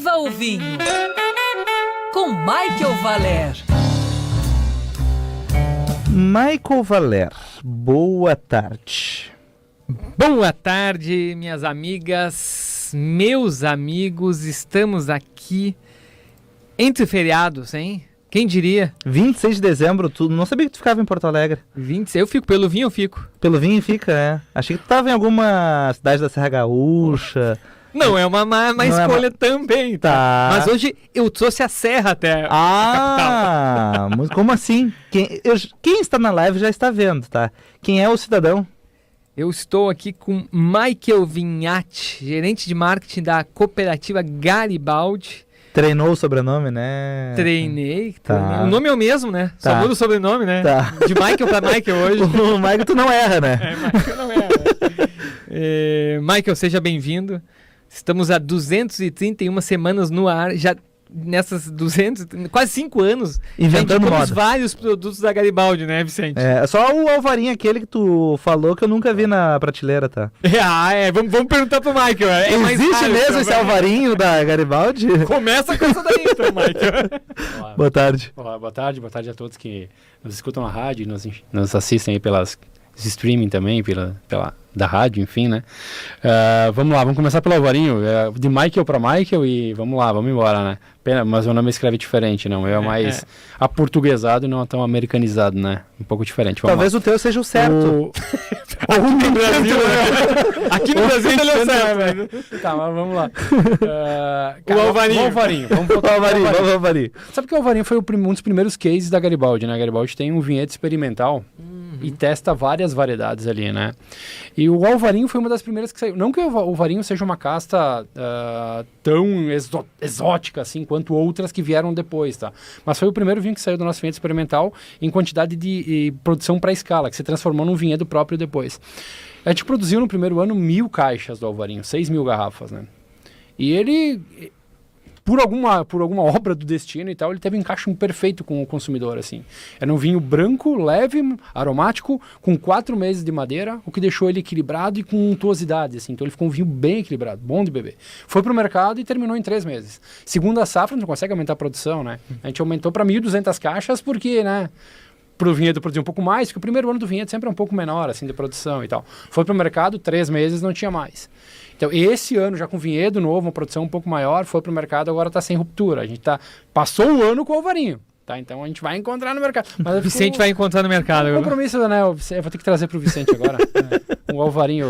Viva o Vinho, com Michael Valer. Michael Valer, boa tarde. Boa tarde, minhas amigas, meus amigos. Estamos aqui entre feriados, hein? Quem diria? 26 de dezembro, tu não sabia que tu ficava em Porto Alegre. 26, eu fico, pelo vinho eu fico. Pelo vinho fica, é. Achei que tu tava em alguma cidade da Serra Gaúcha. Não, é uma escolha também, tá? Mas hoje eu trouxe a serra até a capital. Mas como assim? Quem está na live já está vendo, tá? Quem é o cidadão? Eu estou aqui com Michael Vignati, gerente de marketing da cooperativa Garibaldi. Treinou o sobrenome, né? Treinei. Tá. O nome é o mesmo, né? Tá. Só muda o sobrenome, né? Tá. De Michael para Michael hoje. O Michael tu não erra, né? Michael não erra. Michael, seja bem-vindo. Estamos há 231 semanas no ar, já nessas quase 5 anos, inventando moda. Vários produtos da Garibaldi, né, Vicente? É, só o Alvarinho, aquele que tu falou que eu nunca vi na prateleira, tá? Vamos perguntar pro Michael. Existe mesmo esse Alvarinho da Garibaldi? Começa com essa daí, então, Michael. Olá, boa tarde. Olá, boa tarde a todos que nos escutam na rádio, nos assistem aí pelas streaming também, da rádio, enfim, né? Vamos lá, vamos começar pelo Alvarinho, de Michael para Michael e vamos lá, vamos embora, né? Mas o nome escreve diferente, não? É mais aportuguesado e não tão americanizado, né? Um pouco diferente. Talvez o teu seja o certo. Ou no Brasil, né? Aqui no Brasil ele é o certo. Tá, mas vamos lá. O Alvarinho. Vamos botar o Alvarinho. Sabe que o Alvarinho foi um dos primeiros cases da Garibaldi, né? A Garibaldi tem um vinhedo experimental e testa várias variedades ali, né? E o Alvarinho foi uma das primeiras que saiu. Não que o Alvarinho seja uma casta tão exótica assim quanto outras que vieram depois, tá? Mas foi o primeiro vinho que saiu do nosso vinhedo experimental em quantidade de produção para escala, que se transformou num vinhedo próprio depois. A gente produziu no primeiro ano 1.000 caixas do Alvarinho, 6.000 garrafas, né? E ele, por alguma obra do destino e tal, ele teve um encaixe perfeito com o consumidor, assim. Era um vinho branco, leve, aromático, com 4 meses de madeira, o que deixou ele equilibrado e com untuosidade, assim. Então ele ficou um vinho bem equilibrado, bom de beber. Foi pro mercado e terminou em 3 meses. Segunda safra, a gente não consegue aumentar a produção, né? A gente aumentou para 1.200 caixas porque, né, pro vinhedo produzir um pouco mais, porque o primeiro ano do vinhedo sempre é um pouco menor, assim, de produção e tal. Foi pro mercado, 3 meses, não tinha mais. Então, esse ano, já com vinhedo novo, uma produção um pouco maior, foi pro mercado, agora está sem ruptura. A gente passou o ano com o Alvarinho, tá? Então, a gente vai encontrar no mercado. Mas o Vicente vai encontrar no mercado. É um compromisso, né? Eu vou ter que trazer pro Vicente agora. O Alvarinho.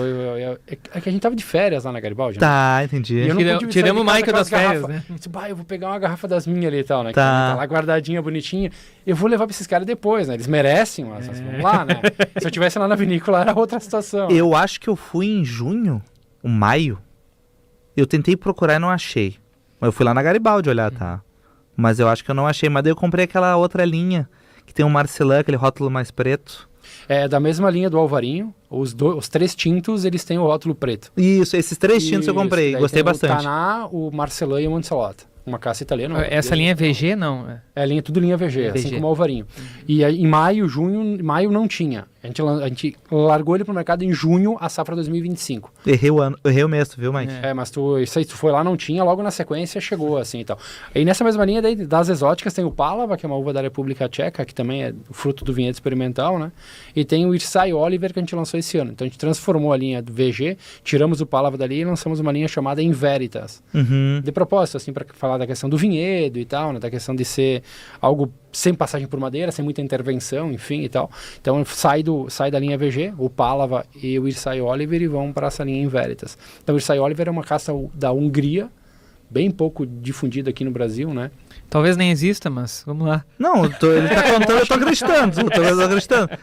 É que a gente tava de férias lá na Garibaldi, né? Tá, entendi. Tiramos o Michael das férias, né? Eu vou pegar uma garrafa das minhas ali e tal, né? Tá. Tá lá guardadinha, bonitinha. Eu vou levar pra esses caras depois, né? Eles merecem, mas vamos lá, né? Se eu tivesse lá na vinícola, era outra situação. Eu acho que eu fui em junho, maio. Eu tentei procurar e não achei. Eu fui lá na Garibaldi olhar, tá? Mas eu acho que eu não achei. Mas daí eu comprei aquela outra linha, que tem um Marcelin, aquele rótulo mais preto. É da mesma linha do Alvarinho. Os 3 tintos, eles têm o rótulo preto. Isso, esses 3 tintos eu comprei. Gostei bastante. O Taná, o Marcelin e o Montesalota. Uma caça italiana. Essa linha é VG, não? É tudo linha VG, assim como o Alvarinho. E em maio não tinha. A gente largou ele pro mercado em junho, a safra 2025. Errei o mês, viu, Mike? Mas tu foi lá, não tinha, logo na sequência chegou, assim e tal. E nessa mesma linha daí, das exóticas, tem o Palava, que é uma uva da República Tcheca, que também é fruto do vinhedo experimental, né? E tem o Irsay Oliver, que a gente lançou esse ano. Então a gente transformou a linha do VG, tiramos o Palava dali e lançamos uma linha chamada Inveritas. De propósito, assim, para falar da questão do vinhedo e tal, né? Da questão de ser algo sem passagem por madeira, sem muita intervenção, enfim e tal. Então sai da linha VG, o Palava e o Irsay Oliver, e vão para essa linha Inveritas. Então o Irsay Oliver é uma caça da bem pouco difundida aqui no Brasil, né? Talvez nem exista, mas vamos lá. Não, ele tá contando, eu tô acreditando.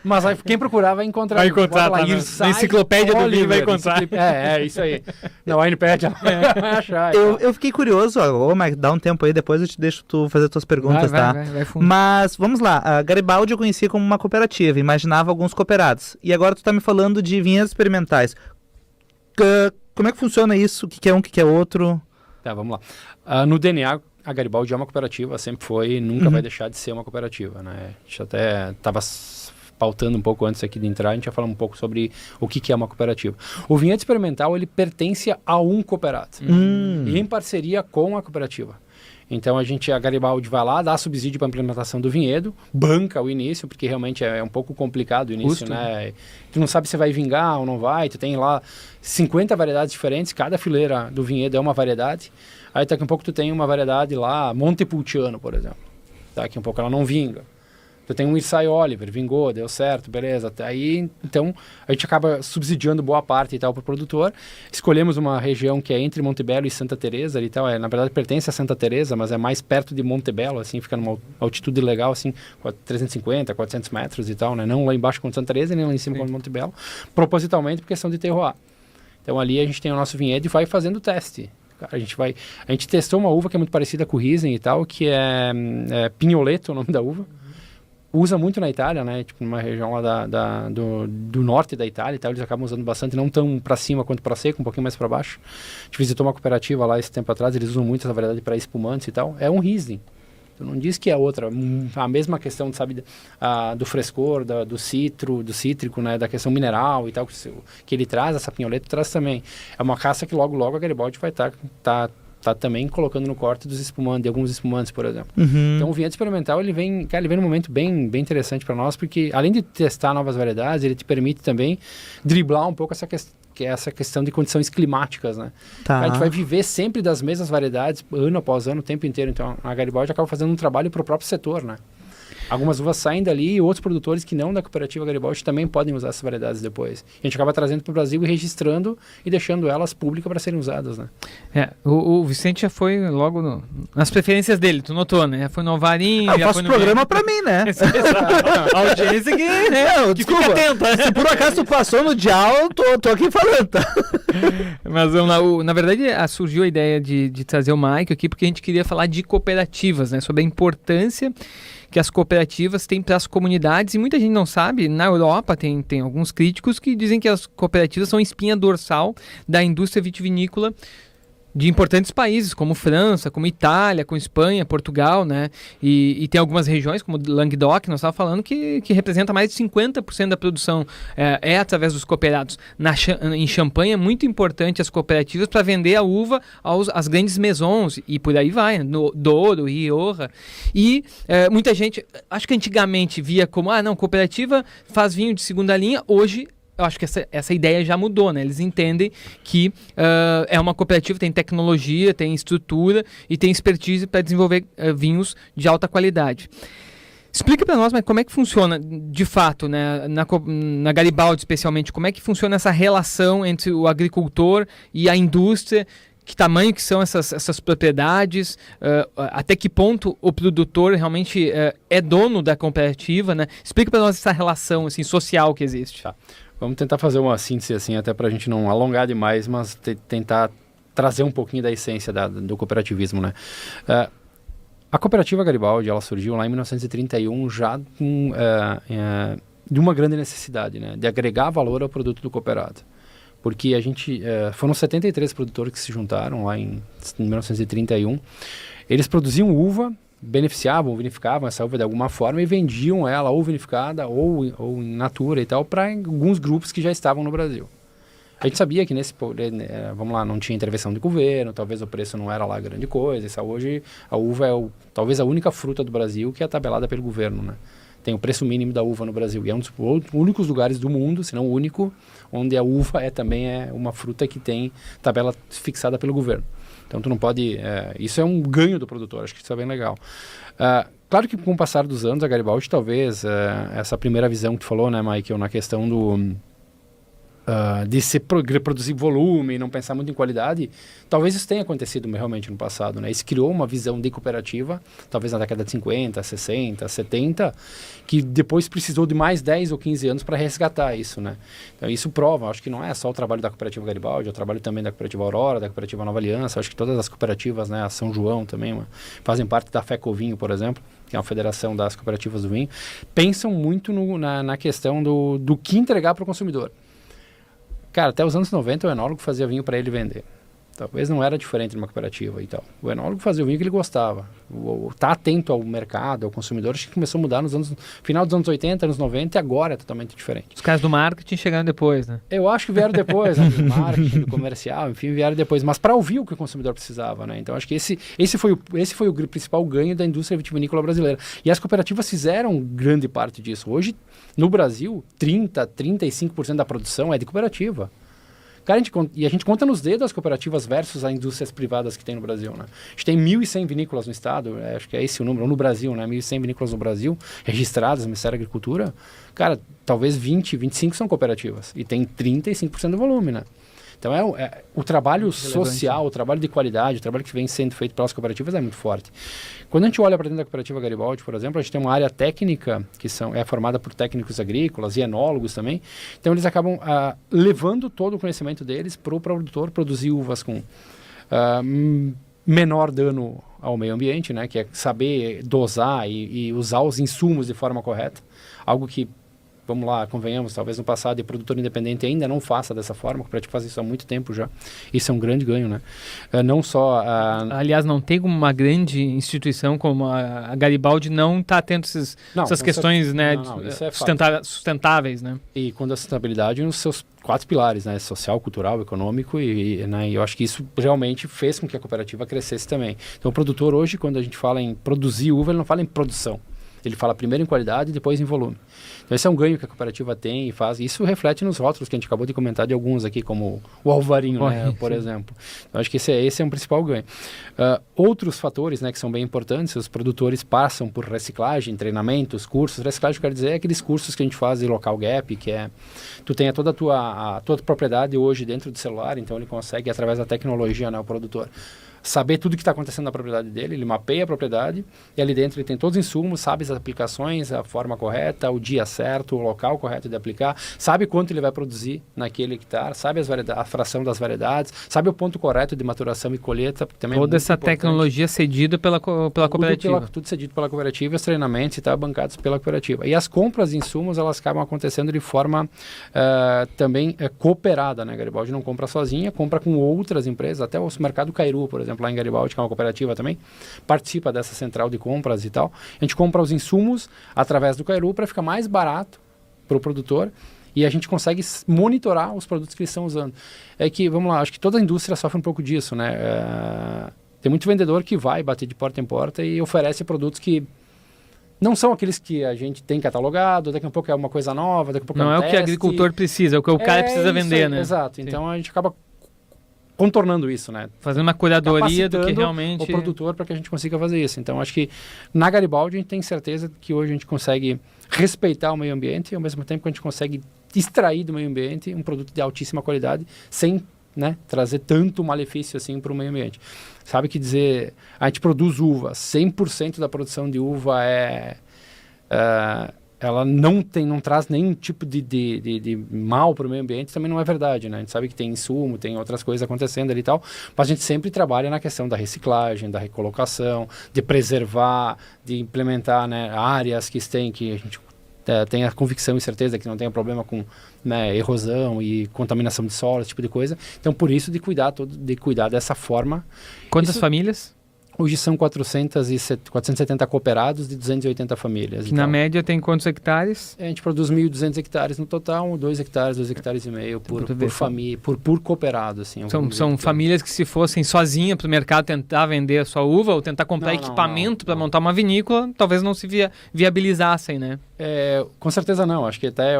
Mas aí, quem procurar vai encontrar. Vai encontrar, tá, na enciclopédia do vinho vai encontrar. É isso aí. Não, aí no pé vai achar. Eu fiquei curioso, Mike, dá um tempo aí, depois eu te deixo tu fazer tuas perguntas, tá? Vai fundo. Mas, vamos lá, a Garibaldi eu conhecia como uma cooperativa, imaginava alguns cooperados. E agora tu tá me falando de vinhedos experimentais. Como é que funciona isso? O que é um, o que é outro? Tá, vamos lá. No DNA, a Garibaldi é uma cooperativa, sempre foi e nunca vai deixar de ser uma cooperativa, né? A gente até estava pautando um pouco antes aqui de entrar, a gente ia falar um pouco sobre o que é uma cooperativa. O vinhedo experimental, ele pertence a um cooperado. e em parceria com a cooperativa. Então a Garibaldi vai lá, dá subsídio para a implementação do vinhedo, banca o início, porque realmente é um pouco complicado o início, Custo, né? Tu não sabe se vai vingar ou não vai, tu tem lá 50 variedades diferentes, cada fileira do vinhedo é uma variedade. Aí daqui a pouco tu tem uma variedade lá, Montepulciano, por exemplo. Daqui a pouco ela não vinga. Tu tem um Irsay Oliver, vingou, deu certo, beleza. Até aí, então, a gente acaba subsidiando boa parte e tal para o produtor. Escolhemos uma região que é entre Montebello e Santa Teresa e tal. Na verdade, pertence a Santa Teresa, mas é mais perto de Montebello, assim, fica numa altitude legal, assim, 350, 400 metros e tal, né? Não lá embaixo como Santa Teresa, nem lá em cima como Montebello. Propositalmente por questão de terroir. Então, ali a gente tem o nosso vinhedo e vai fazendo o teste. A gente testou uma uva que é muito parecida com o Riesling e tal, que é Pignoletto, o nome da uva. Usa muito na Itália, né? Tipo, numa região lá do norte da Itália e tal, eles acabam usando bastante, não tão para cima quanto para seco, um pouquinho mais para baixo. A gente visitou uma cooperativa lá esse tempo atrás, eles usam muito essa variedade para espumantes e tal. É um Riesling. Tu não diz que é outra. A mesma questão, sabe, do frescor, do cítrico, né? Da questão mineral e tal, que ele traz, essa Pignoletto traz também. É uma caça que logo a Garibaldi vai estar também colocando no corte dos espumantes, de alguns espumantes, por exemplo. Então o vinhedo experimental, ele vem num momento bem interessante para nós, porque além de testar novas variedades, ele te permite também driblar um pouco essa questão de condições climáticas, né? Tá. A gente vai viver sempre das mesmas variedades, ano após ano, o tempo inteiro. Então a Garibaldi acaba fazendo um trabalho para o próprio setor, né? Algumas uvas saem dali e outros produtores que não da cooperativa Garibaldi também podem usar essas variedades depois. A gente acaba trazendo para o Brasil e registrando e deixando elas públicas para serem usadas, né? O Vicente já foi logo nas preferências dele, tu notou, né? Foi no Alvarinho. Eu faço programa pra mim, né? A audiência que, né? Não, que desculpa. fica atenta. Se por acaso tu passou no dial, eu tô aqui falando, tá? Mas vamos lá, na verdade surgiu a ideia de trazer o Mike aqui porque a gente queria falar de cooperativas, né? Sobre a importância que as cooperativas têm para as comunidades, e muita gente não sabe, na Europa tem alguns críticos que dizem que as cooperativas são espinha dorsal da indústria vitivinícola de importantes países, como França, como Itália, como Espanha, Portugal, né? E tem algumas regiões, como Languedoc, nós estávamos falando, que representa mais de 50% da produção através dos cooperados. Em Champagne é muito importante as cooperativas para vender a uva às grandes maisons, e por aí vai, no Douro, Rioja. E muita gente, acho que antigamente via como, cooperativa faz vinho de segunda linha, hoje eu acho que essa ideia já mudou, né? Eles entendem que é uma cooperativa, tem tecnologia, tem estrutura e tem expertise para desenvolver vinhos de alta qualidade. Explica para nós, mas como é que funciona, de fato, né? Na Garibaldi especialmente, como é que funciona essa relação entre o agricultor e a indústria? Que tamanho que são essas propriedades, até que ponto o produtor realmente é dono da cooperativa, né? Explica para nós essa relação assim, social que existe. Tá. Vamos tentar fazer uma síntese assim, até para a gente não alongar demais, mas tentar trazer um pouquinho da essência do cooperativismo, né? A cooperativa Garibaldi, ela surgiu lá em 1931 já de uma grande necessidade, né? De agregar valor ao produto do cooperado. Porque foram 73 produtores que se juntaram lá em 1931. Eles produziam uva, vinificavam essa uva de alguma forma e vendiam ela ou vinificada ou in natura e tal para alguns grupos que já estavam no Brasil. A gente sabia que não tinha intervenção de governo, talvez o preço não era lá grande coisa. Hoje a uva é talvez a única fruta do Brasil que é tabelada pelo governo, né? Tem o preço mínimo da uva no Brasil e é um dos únicos lugares do mundo, se não o único, onde a uva também é uma fruta que tem tabela fixada pelo governo. Então, tu não pode... isso é um ganho do produtor, acho que isso é bem legal. Claro que com o passar dos anos, a Garibaldi talvez, essa primeira visão que tu falou, né, Michael, na questão de se produzir volume e não pensar muito em qualidade, talvez isso tenha acontecido realmente no passado, né? Isso criou uma visão de cooperativa, talvez na década de 50, 60, 70, que depois precisou de mais 10 ou 15 anos para resgatar isso, né? Então isso prova, acho que não é só o trabalho da cooperativa Garibaldi, é o trabalho também da cooperativa Aurora, da cooperativa Nova Aliança, acho que todas as cooperativas, né, a São João também, fazem parte da FECOVinho, por exemplo, que é a Federação das Cooperativas do Vinho, pensam muito na questão do que entregar para o consumidor. Cara, até os anos 90 o enólogo fazia vinho para ele vender. Talvez não era diferente numa cooperativa e tal. O enólogo fazia o vinho que ele gostava. Tá atento ao mercado, ao consumidor, acho que começou a mudar final dos anos 80, anos 90 e agora é totalmente diferente. Os caras do marketing chegaram depois, né? Eu acho que vieram depois, né? Do marketing, do comercial, enfim, vieram depois. Mas para ouvir o que o consumidor precisava, né? Então acho que esse foi o principal ganho da indústria vitivinícola brasileira. E as cooperativas fizeram grande parte disso. Hoje, no Brasil, 35% da produção é de cooperativa. Cara, a gente conta nos dedos as cooperativas versus as indústrias privadas que tem no Brasil, né? A gente tem 1.100 vinícolas no estado, acho que é esse o número, no Brasil, né? 1.100 vinícolas no Brasil, registradas no Ministério da Agricultura. Cara, talvez 20, 25 são cooperativas. E tem 35% do volume, né? Então, o trabalho social, o trabalho de qualidade, o trabalho que vem sendo feito pelas cooperativas é muito forte. Quando a gente olha para dentro da cooperativa Garibaldi, por exemplo, a gente tem uma área técnica que é formada por técnicos agrícolas e enólogos também. Então, eles acabam levando todo o conhecimento deles para o produtor produzir uvas com menor dano ao meio ambiente, né? Que é saber dosar e usar os insumos de forma correta. Algo que, vamos lá, convenhamos, talvez no passado o produtor independente ainda não faça dessa forma, o cooperativo faz isso há muito tempo já. Isso é um grande ganho, né? Não só... Aliás, não tem uma grande instituição como a Garibaldi não está atento a essas questões, né, isso é sustentáveis, né? E quando a sustentabilidade nos seus 4 pilares, né? Social, cultural, econômico né? E eu acho que isso realmente fez com que a cooperativa crescesse também. Então o produtor hoje, quando a gente fala em produzir uva, ele não fala em produção. Ele fala primeiro em qualidade e depois em volume. Então esse é um ganho que a cooperativa tem e faz. Isso reflete nos rótulos que a gente acabou de comentar de alguns aqui, como o Alvarinho, né, por exemplo. Então acho que esse é um principal ganho. Outros fatores, né, que são bem importantes, os produtores passam por reciclagem, treinamentos, cursos. Reciclagem, eu quero dizer, é aqueles cursos que a gente faz de local gap, que é... Tu tem toda a tua propriedade hoje dentro do celular, então ele consegue, através da tecnologia, né, o produtor, saber tudo o que está acontecendo na propriedade dele, ele mapeia a propriedade e ali dentro ele tem todos os insumos, sabe as aplicações, a forma correta, o dia certo, o local correto de aplicar, sabe quanto ele vai produzir naquele hectare, sabe a fração das variedades, sabe o ponto correto de maturação e colheita. Também toda essa tecnologia cedida pela cooperativa. Tudo cedido pela cooperativa, os treinamentos e bancados pela cooperativa. E as compras de insumos, elas acabam acontecendo de forma também cooperada, né? Garibaldi não compra sozinha, compra com outras empresas, até o mercado Cairu, por exemplo, lá em Garibaldi, que é uma cooperativa também, participa dessa central de compras e tal. A gente compra os insumos através do Cairu para ficar mais barato para o produtor e a gente consegue monitorar os produtos que eles estão usando. É que, vamos lá, acho que toda a indústria sofre um pouco disso, né? Tem muito vendedor que vai bater de porta em porta e oferece produtos que não são aqueles que a gente tem catalogado, daqui a pouco é uma coisa nova, daqui a pouco não é um o que o agricultor precisa, é o que o cara precisa vender, aí, né? Exato, Sim. Então a gente acaba contornando isso, né? Fazendo uma curadoria do que realmente... o produtor para que a gente consiga fazer isso. Então, acho que na Garibaldi a gente tem certeza que hoje a gente consegue respeitar o meio ambiente e ao mesmo tempo que a gente consegue extrair do meio ambiente um produto de altíssima qualidade sem, né, trazer tanto malefício assim para o meio ambiente. Sabe que dizer, a gente produz uva, 100% da produção de uva ela não traz nenhum tipo de mal para o meio ambiente, também não é verdade, né? A gente sabe que tem insumo, tem outras coisas acontecendo ali e tal, mas a gente sempre trabalha na questão da reciclagem, da recolocação, de preservar, de implementar, né, áreas que a gente tem a convicção e certeza que não tenha problema com, né, erosão e contaminação de solo, esse tipo de coisa. Então, por isso, de cuidar dessa forma. Quantas famílias? Hoje são 470 cooperados de 280 famílias. Que na média tem quantos hectares? A gente produz 1.200 hectares no total, 2 hectares e meio por família, por cooperado. Assim, são famílias que se fossem sozinhas para o mercado tentar vender a sua uva ou tentar comprar equipamento para montar uma vinícola, talvez não se viabilizassem, né? Com certeza não, acho que até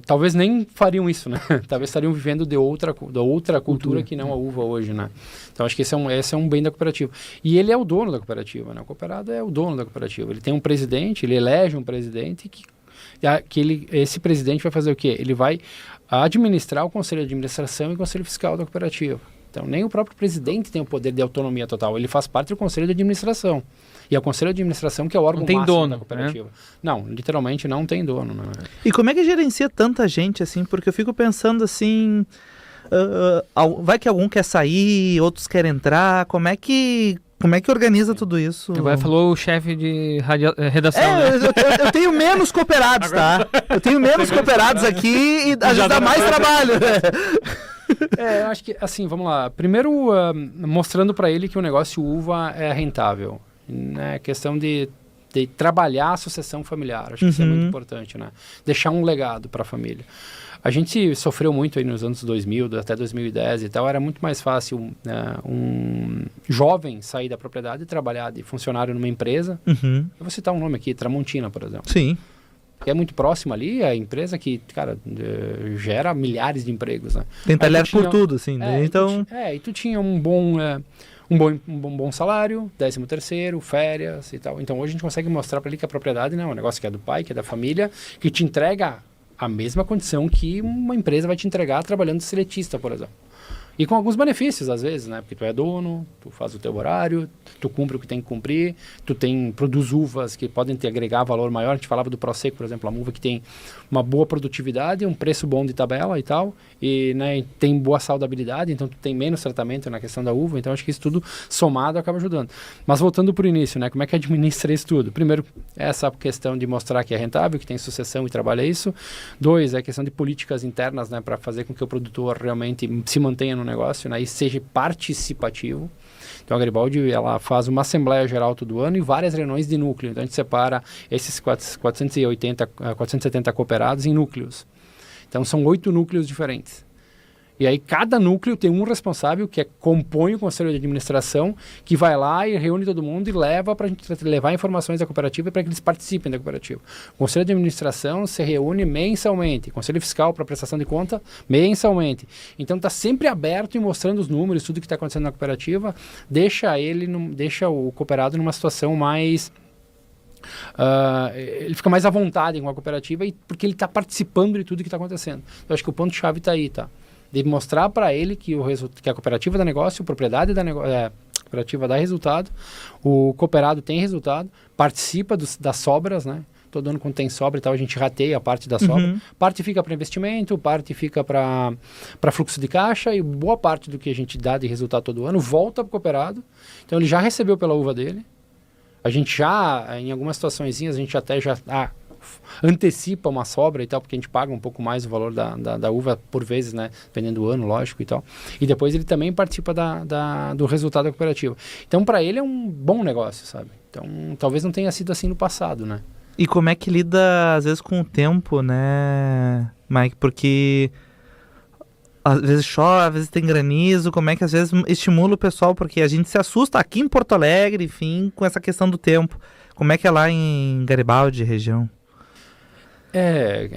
talvez nem fariam isso, né? Talvez estariam vivendo de outra cultura que não a uva hoje, né? Então acho que esse é um bem da cooperativa. E ele é o dono da cooperativa, né? O cooperado é o dono da cooperativa. Ele tem um presidente, ele elege um presidente esse presidente vai fazer o quê? Ele vai administrar o conselho de administração e o conselho fiscal da cooperativa. Então nem o próprio presidente tem o poder de autonomia total, ele faz parte do conselho de administração. E é o conselho de administração que é o órgão máximo da cooperativa. Né? Não, literalmente não tem dono. Né? E como é que gerencia tanta gente assim? Porque eu fico pensando assim, vai que algum quer sair, outros querem entrar, como é que organiza tudo isso? Agora falou o chefe de redação. Né? Eu tenho menos cooperados, tá? Eu tenho menos cooperados aqui e às vezes dá mais trabalho. Eu acho que, assim, vamos lá. Primeiro, mostrando para ele que o negócio uva é rentável. Né? Questão de trabalhar a sucessão familiar. Acho que isso é muito importante, né? Deixar um legado para a família. A gente sofreu muito aí nos anos 2000, até 2010 e tal. Era muito mais fácil um jovem sair da propriedade e trabalhar de funcionário numa empresa. Eu vou citar um nome aqui, Tramontina, por exemplo. Sim. Que é muito próximo ali, é a empresa que, cara, gera milhares de empregos, né? Tem talher por tudo, assim, né? Então... E tu tinha um bom salário, 13º, férias e tal. Então hoje a gente consegue mostrar para ele que a propriedade não é um negócio que é do pai, que é da família, que te entrega a mesma condição que uma empresa vai te entregar trabalhando de seletista, por exemplo. E com alguns benefícios, às vezes, né? Porque tu é dono, tu faz o teu horário, tu cumpre o que tem que cumprir, produz uvas que podem te agregar valor maior. A gente falava do Prosecco, por exemplo, uma uva que tem uma boa produtividade, um preço bom de tabela e tal, e né, tem boa saudabilidade, então tu tem menos tratamento na questão da uva, então acho que isso tudo somado acaba ajudando. Mas voltando para o início, né? Como é que administra isso tudo? Primeiro, essa questão de mostrar que é rentável, que tem sucessão e trabalha isso. 2, é a questão de políticas internas, né? Para fazer com que o produtor realmente se mantenha no negócio, né, e seja participativo. Então a Garibaldi, ela faz uma assembleia geral todo ano e várias reuniões de núcleo. Então a gente separa esses 470 cooperados em núcleos. Então são 8 núcleos diferentes. E aí cada núcleo tem um responsável que compõe o conselho de administração, que vai lá e reúne todo mundo e leva para a gente levar informações da cooperativa para que eles participem da cooperativa. O conselho de administração se reúne mensalmente, conselho fiscal para prestação de conta mensalmente. Então está sempre aberto e mostrando os números, tudo que está acontecendo na cooperativa, deixa o cooperado numa situação mais... ele fica mais à vontade com a cooperativa porque ele está participando de tudo que está acontecendo. Eu acho que o ponto-chave está aí, tá? De mostrar para ele que a cooperativa dá negócio, a propriedade a cooperativa dá resultado, o cooperado tem resultado, participa das sobras, né? Todo ano quando tem sobra e tal, a gente rateia a parte da sobra. Parte fica para investimento, parte fica para fluxo de caixa e boa parte do que a gente dá de resultado todo ano volta para o cooperado. Então ele já recebeu pela uva dele. A gente já, em algumas situações, a gente até já antecipa uma sobra e tal, porque a gente paga um pouco mais o valor da uva por vezes, né? Dependendo do ano, lógico e tal. E depois ele também participa do resultado da cooperativa. Então, para ele é um bom negócio, sabe? Então, talvez não tenha sido assim no passado, né? E como é que lida, às vezes, com o tempo, né, Mike? Porque às vezes chove, às vezes tem granizo, como é que às vezes estimula o pessoal? Porque a gente se assusta aqui em Porto Alegre, enfim, com essa questão do tempo. Como é que é lá em Garibaldi, região?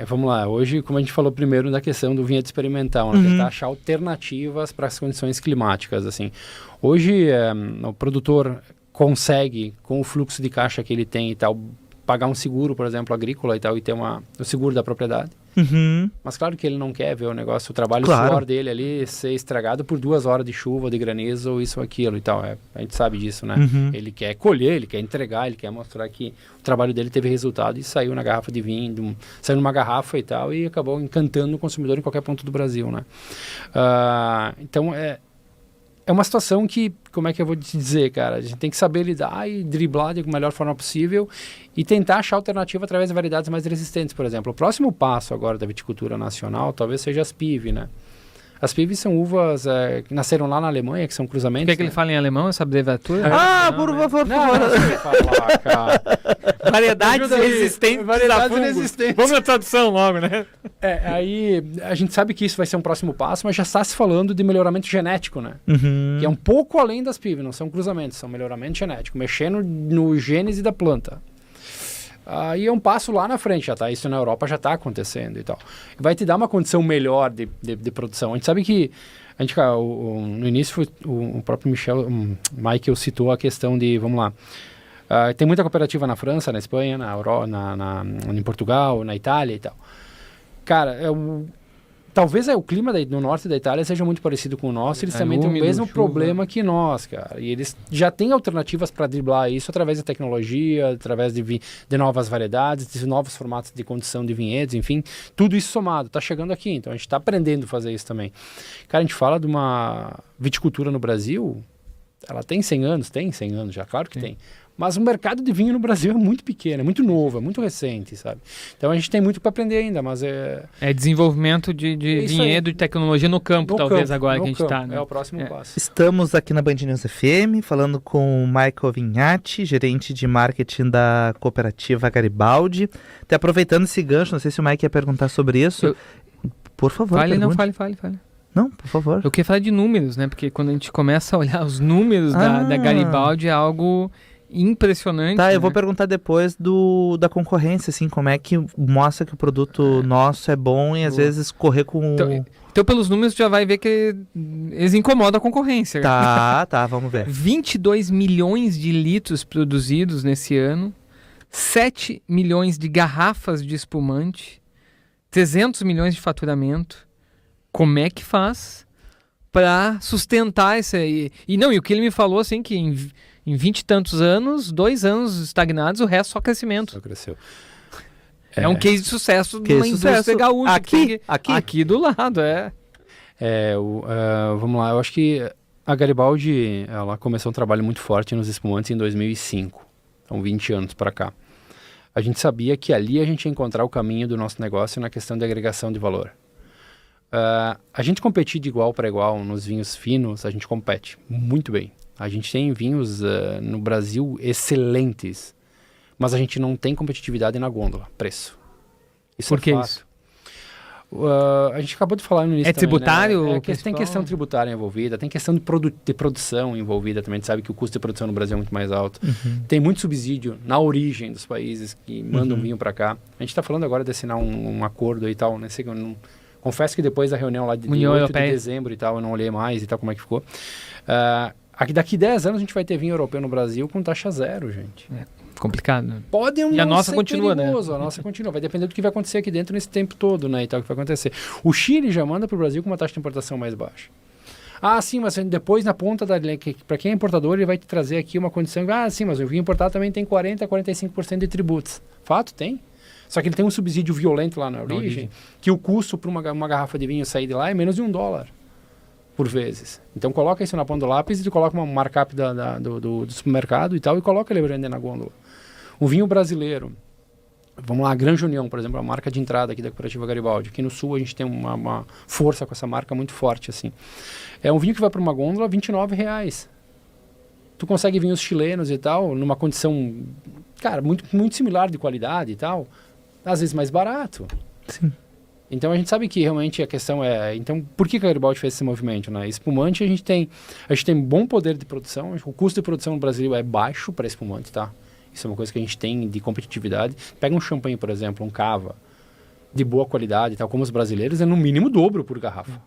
Vamos lá. Hoje, como a gente falou primeiro da questão do vinhedo experimental, né? Tentar achar alternativas para as condições climáticas, assim. Hoje, o produtor consegue, com o fluxo de caixa que ele tem e tal, pagar um seguro, por exemplo, agrícola e tal, e ter o seguro da propriedade. Mas claro que ele não quer ver o trabalho, o suor dele ali ser estragado por 2 horas de chuva ou de granizo ou isso ou aquilo e tal. A gente sabe disso, né? Ele quer colher, ele quer entregar, ele quer mostrar que o trabalho dele teve resultado e saiu na garrafa de vinho, saiu numa garrafa e tal e acabou encantando o consumidor em qualquer ponto do Brasil, né? Então, é uma situação que, como é que eu vou te dizer, cara? A gente tem que saber lidar e driblar da melhor forma possível e tentar achar alternativa através de variedades mais resistentes, por exemplo. O próximo passo agora da viticultura nacional talvez seja as PIV, né? As PIV são uvas que nasceram lá na Alemanha, que são cruzamentos. Quer que ele fale em alemão, essa abreviatura? Por favor. Não sei falar, cara. Variedades resistentes. Variedades resistentes. Vamos na tradução logo, né? Aí a gente sabe que isso vai ser um próximo passo, mas já está se falando de melhoramento genético, né? Que é um pouco além das PIV, não são cruzamentos, são melhoramento genético, mexendo no gênese da planta. Aí é um passo lá na frente, isso na Europa já está acontecendo e tal. Vai te dar uma condição melhor de produção. A gente sabe que, no início, o próprio Michael citou a questão de, vamos lá, tem muita cooperativa na França, na Espanha, em Portugal, na Itália e tal. Cara, talvez o clima no norte da Itália seja muito parecido com o nosso, eles também têm o mesmo problema que nós, cara. E eles já têm alternativas para driblar isso através da tecnologia, através de novas variedades, de novos formatos de condição de vinhedos, enfim, tudo isso somado. Está chegando aqui, então a gente está aprendendo a fazer isso também. Cara, a gente fala de uma viticultura no Brasil Ela tem 100 anos? Tem 100 anos já, claro que tem. Mas o mercado de vinho no Brasil é muito pequeno, é muito novo, é muito recente, sabe? Então a gente tem muito para aprender ainda, mas É desenvolvimento de vinhedo, de tecnologia no campo, talvez, agora que a gente está. Né? É o próximo passo. Estamos aqui na Band News FM, falando com o Michael Vignati, gerente de marketing da cooperativa Garibaldi. Até aproveitando esse gancho, não sei se o Mike ia perguntar sobre isso. Por favor, fale. Fale. Não, por favor. Eu queria falar de números, né? Porque quando a gente começa a olhar os números da Garibaldi, é algo impressionante. Tá, né? eu vou perguntar depois da concorrência, assim, como é que mostra que o produto nosso é bom e às vezes correr com... Então, pelos números, tu já vai ver que eles incomodam a concorrência. Tá, vamos ver. 22 milhões de litros produzidos nesse ano, 7 milhões de garrafas de espumante, 300 milhões de faturamento. Como é que faz para sustentar isso aí? E o que ele me falou, assim, que em 20 e tantos anos, 2 anos estagnados, o resto só crescimento. Só cresceu. É um case de sucesso de uma indústria gaúcha. Aqui do lado, vamos lá, eu acho que a Garibaldi, ela começou um trabalho muito forte nos espumantes em 2005. Então, 20 anos para cá. A gente sabia que ali a gente ia encontrar o caminho do nosso negócio na questão de agregação de valor. A gente competir de igual para igual nos vinhos finos, a gente compete muito bem. A gente tem vinhos no Brasil excelentes, mas a gente não tem competitividade na gôndola, preço. Isso Por que fato. isso? A gente acabou de falar no início. É tributário? Né? Tem questão tributária envolvida, tem questão de produção envolvida também. A gente sabe que o custo de produção no Brasil é muito mais alto. Tem muito subsídio na origem dos países que mandam vinho para cá. A gente está falando agora de assinar um acordo e tal, né? Confesso que depois da reunião lá de 8 de dezembro e tal, eu não olhei mais e tal, como é que ficou. Daqui 10 anos a gente vai ter vinho europeu no Brasil com taxa zero, gente. Complicado, né? Pode e a nossa continua, perigoso, né? A nossa continua. Vai depender do que vai acontecer aqui dentro nesse tempo todo, né? E tal, o que vai acontecer. O Chile já manda para o Brasil com uma taxa de importação mais baixa. Sim, mas depois na ponta da linha, para quem é importador, ele vai te trazer aqui uma condição. Sim, mas o vinho importado também tem 40% a 45% de tributos. Fato, tem. Só que ele tem um subsídio violento lá na origem, que o custo para uma garrafa de vinho sair de lá é menos de $1 por vezes. Então coloca isso na ponta do lápis e tu coloca uma markup do supermercado e tal, e coloca ele vender na gôndola. O vinho brasileiro, vamos lá, a Granja União, por exemplo, a marca de entrada aqui da cooperativa Garibaldi. Aqui no Sul a gente tem uma força com essa marca muito forte, assim. É um vinho que vai para uma gôndola, R$29. Tu consegue vinhos chilenos e tal, numa condição, cara, muito, muito similar de qualidade e tal, às vezes mais barato. Sim. Então a gente sabe que realmente a questão é... Então, por que a Garibaldi fez esse movimento, né? Espumante, a gente tem bom poder de produção, o custo de produção no Brasil é baixo para espumante, tá? Isso é uma coisa que a gente tem de competitividade. Pega um champanhe, por exemplo, um cava, de boa qualidade, tal como os brasileiros, é no mínimo o dobro por garrafa.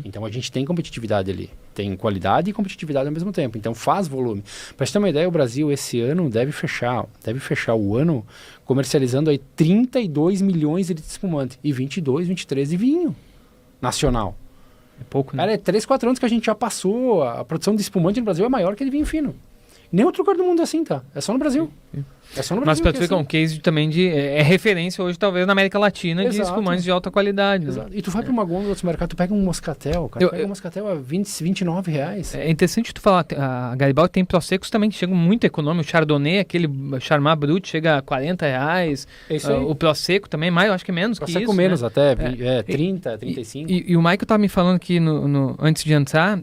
Então a gente tem competitividade ali. Tem qualidade e competitividade ao mesmo tempo. Então faz volume. Para você ter uma ideia, o Brasil esse ano deve fechar o ano comercializando aí 32 milhões de litros de espumante e 22, 23 de vinho nacional. É pouco, né? Cara, é 3, 4 anos que a gente já passou. A produção de espumante no Brasil é maior que a de vinho fino. Nem outro lugar do mundo é assim, tá? É só no Brasil. É só no Brasil. Mas para tu ver que é um case também de... É referência hoje, talvez, na América Latina, de espumantes de alta qualidade. Exato. Né? E tu vai para uma gôndola do mercado, tu pega um moscatel, cara. Pega um moscatel a R$29. É interessante tu falar, a Garibaldi tem Proseccos também que chegam muito econômicos. O Chardonnay, aquele Charmat Brut, chega a R$40. É isso aí. O Prosecco também, mais, eu acho que é menos que isso. Prosecco menos, né? até 30, 35. E o Michael estava me falando aqui, antes de entrar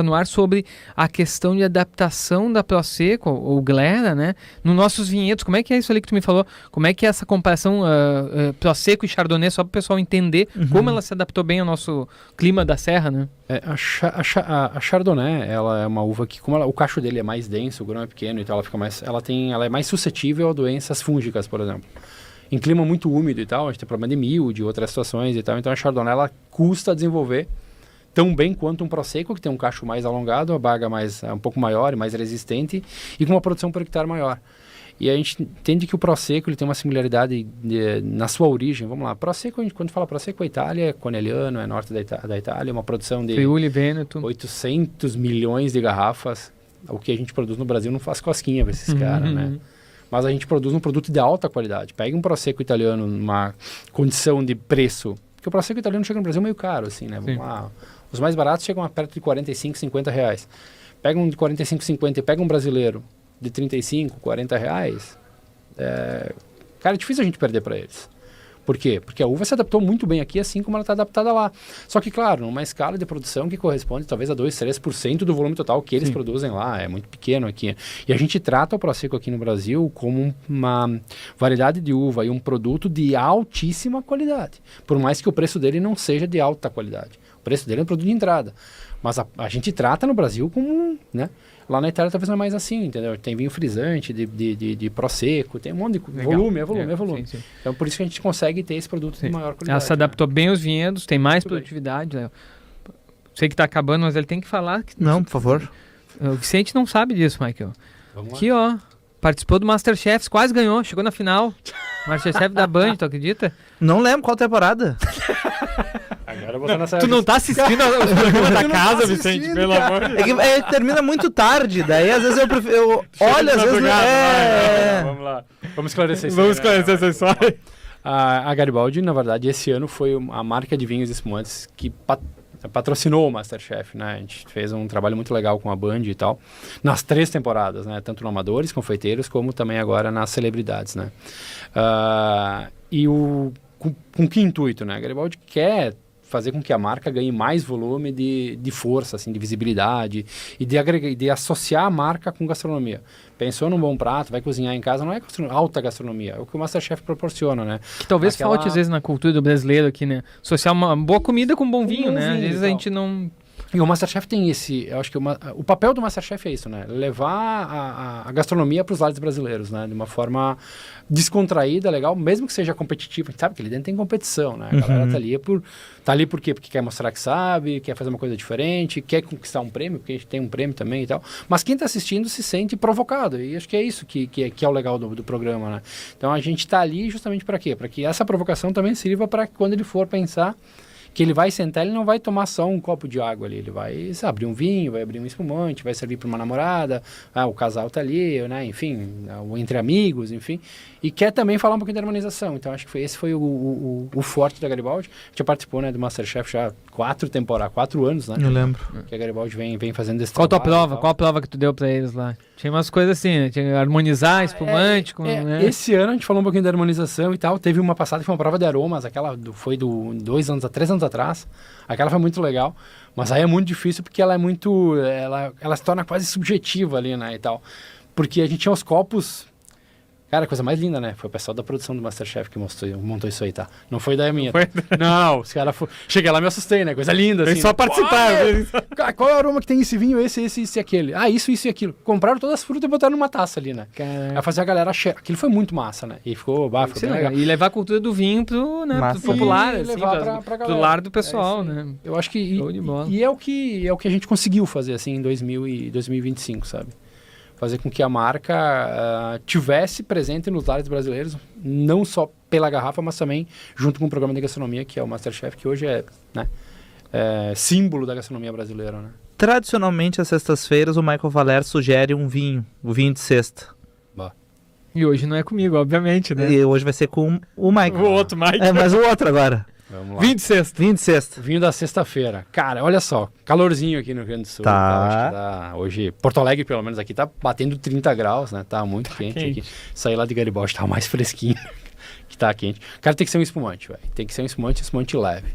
no ar, sobre a questão de adaptação da Prosecco, ou Glera, né? Nos nossos vinhedos, como é que é isso ali que tu me falou? Como é que é essa comparação Prosecco e Chardonnay, só para o pessoal entender como ela se adaptou bem ao nosso clima da serra, né? A Chardonnay, ela é uma uva que, como o cacho dele é mais denso, o grão é pequeno, então ela é mais suscetível a doenças fúngicas, por exemplo. Em clima muito úmido e tal, a gente tem problema de milho, outras situações e tal, então a Chardonnay, ela custa a desenvolver tão bem quanto um Prosecco, que tem um cacho mais alongado, a baga um pouco maior e mais resistente, e com uma produção por hectare maior. E a gente entende que o Prosecco ele tem uma similaridade na sua origem. Vamos lá, Prosecco, quando fala Prosecco, a Itália é Conegliano, é norte da Itália, uma produção de Friuli, Vêneto. 800 milhões de garrafas. O que a gente produz no Brasil não faz cosquinha para esses caras, né? Mas a gente produz um produto de alta qualidade. Pega um Prosecco italiano numa condição de preço, porque o Prosecco italiano chega no Brasil meio caro, assim, né? Vamos lá, Os mais baratos chegam a perto de 45, 50 reais. Pega um de 45, 50 e pega um brasileiro de 35, 40 reais, cara, é difícil a gente perder para eles. Por quê? Porque a uva se adaptou muito bem aqui, assim como ela está adaptada lá. Só que, claro, numa escala de produção que corresponde talvez a 2, 3% do volume total que eles produzem lá, é muito pequeno aqui. E a gente trata o Prosecco aqui no Brasil como uma variedade de uva e um produto de altíssima qualidade, por mais que o preço dele não seja de alta qualidade. O preço dele é um produto de entrada. Mas a gente trata no Brasil como, né? Lá na Itália talvez não é mais assim, entendeu? Tem vinho frisante, de Prosecco, tem um monte de volume, é volume. Sim. Então por isso que a gente consegue ter esse produto de maior qualidade. Ela se adaptou bem aos vinhedos, tem mais Muito produtividade. Né? Sei que tá acabando, mas ele tem que falar. Não, por favor. O Vicente não sabe disso, Michael. Vamos lá. Aqui, ó. Participou do Masterchef, quase ganhou, chegou na final. Masterchef da Band, tu acredita? Não lembro qual temporada. Agora eu vou botar Tu não tá assistindo os programas da casa, Vicente, pelo amor de Deus. É que termina muito tarde, daí às vezes eu olho, às vezes... Vamos lá. Vamos esclarecer isso. Vamos esclarecer essa história. A Garibaldi, na verdade, esse ano foi a marca de vinhos espumantes que patrocinou o Masterchef, né? A gente fez um trabalho muito legal com a Band e tal, nas 3 temporadas, né? Tanto no Amadores, Confeiteiros, como também agora nas Celebridades, né? Com que intuito, né? A Garibaldi quer fazer com que a marca ganhe mais volume de força, assim, de visibilidade e de associar a marca com gastronomia. Pensou num bom prato, vai cozinhar em casa, não é alta gastronomia, é o que o Masterchef proporciona, né? Que talvez falte às vezes na cultura do brasileiro aqui, né? Associar uma boa comida com bom vinho, né? Às vezes a gente não... E o Masterchef tem eu acho que o papel do Masterchef é isso, né? Levar a gastronomia para os lares brasileiros, né? De uma forma descontraída, legal, mesmo que seja competitiva. A gente sabe que ali dentro tem competição, né? A galera tá ali por quê? Porque quer mostrar que sabe, quer fazer uma coisa diferente, quer conquistar um prêmio, porque a gente tem um prêmio também e tal. Mas quem está assistindo se sente provocado. E acho que é isso que é o legal do programa, né? Então a gente está ali justamente para quê? Para que essa provocação também sirva para quando ele for pensar que ele vai sentar, ele não vai tomar só um copo de água ali, ele vai abrir um vinho, vai abrir um espumante, vai servir para uma namorada, o casal tá ali, né, enfim, entre amigos, enfim, e quer também falar um pouquinho da harmonização. Então acho que esse foi o forte da Garibaldi. A gente já participou, né, do Masterchef já 4 anos, né? Eu lembro. Que a Garibaldi vem fazendo esse Qual a tua trabalho prova? Qual a prova que tu deu pra eles lá? Tinha umas coisas assim, né? Tinha que harmonizar espumante com... né? Esse ano a gente falou um pouquinho da harmonização e tal. Teve uma passada que foi uma prova de aromas, aquela foi 3 anos atrás. Aquela foi muito legal, mas aí é muito difícil porque ela é muito... Ela se torna quase subjetiva ali, né, e tal. Porque a gente tinha os copos... Cara, a coisa mais linda, né? Foi o pessoal da produção do Masterchef que montou isso aí, tá? Não foi da minha. Não, os caras foram... Cheguei lá e me assustei, né? Coisa linda, assim. Só participar. Cara, qual é o aroma que tem esse vinho, esse e aquele? Isso e aquilo. Compraram todas as frutas e botaram numa taça ali, né? Aí fazer a galera cheirar. Aquilo foi muito massa, né? E ficou bem legal. E levar a cultura do vinho pro popular, e assim, levar pra pro lar do pessoal, né? Eu acho que... E é o que a gente conseguiu fazer, assim, em 2025, sabe? Fazer com que a marca tivesse presente nos lares brasileiros, não só pela garrafa, mas também junto com o programa de gastronomia, que é o Masterchef, que hoje é símbolo da gastronomia brasileira, né? Tradicionalmente, às sextas-feiras, o Michael Valer sugere um vinho de sexta. E hoje não é comigo, obviamente, né? E hoje vai ser com o Michael. O outro Michael. É, mas o outro agora. Vamos lá. Vinho de sexta. Vinho da sexta-feira. Cara, olha só, calorzinho aqui no Rio Grande do Sul. Tá. Hoje, Porto Alegre, pelo menos aqui, tá batendo 30 graus, né? Tá muito quente aqui. Sair lá de Garibaldi tá mais fresquinho, que tá quente. Cara, tem que ser um espumante, velho. Tem que ser um espumante leve.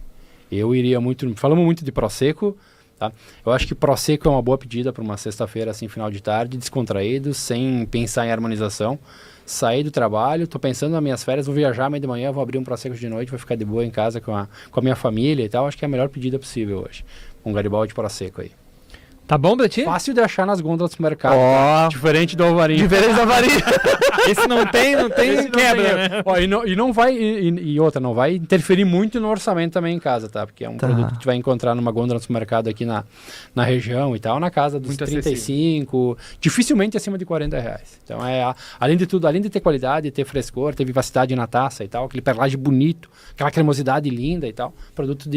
Eu iria muito... Falamos muito de Prosecco, tá? Eu acho que Prosecco é uma boa pedida para uma sexta-feira, assim, final de tarde, descontraído, sem pensar em harmonização. Saí do trabalho, tô pensando nas minhas férias, vou viajar amanhã de manhã, vou abrir um Prosecco de noite, vou ficar de boa em casa com a minha família e tal. Acho que é a melhor pedida possível hoje. Um Garibaldi Prosecco aí. Tá bom pra ti? Fácil de achar nas gôndolas do mercado. Tá? Diferente do Alvarinho. Diferente do Alvarinho. Esse não tem quebra, né? E outra, não vai interferir muito no orçamento também em casa, tá? Porque é um produto que tu vai encontrar numa gôndola do supermercado aqui na região e tal, na casa dos muito 35, dificilmente acima de 40 reais. Então, além de tudo, além de ter qualidade, ter frescor, ter vivacidade na taça e tal, aquele perlage bonito, aquela cremosidade linda e tal, produto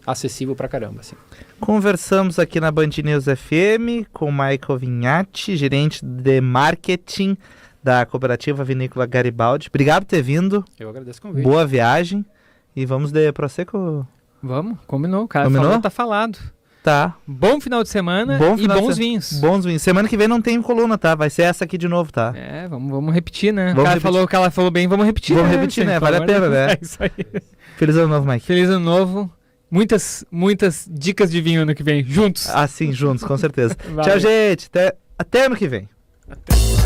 acessível pra caramba, assim. Conversamos aqui na Band News FM com o Michael Vignati, gerente de marketing da Cooperativa Vinícola Garibaldi. Obrigado por ter vindo. Eu agradeço o convite. Boa viagem. E vamos de Prosecco? Vamos, combinou, cara. Combinou? Falou, tá falado. Tá. Bom final de semana Bom e final de bons se- vinhos. Bons vinhos. Semana que vem não tem coluna, tá? Vai ser essa aqui de novo, tá? É, vamos repetir, né? Vamos O cara falou bem, vamos repetir. Vamos repetir, né? Pelo Vale a amor de pena, Deus. né? É isso aí. Feliz ano novo, Mike. Feliz ano novo. Muitas dicas de vinho ano que vem, juntos. Assim, juntos, com certeza. Valeu. Tchau, gente. Até ano que vem. Até.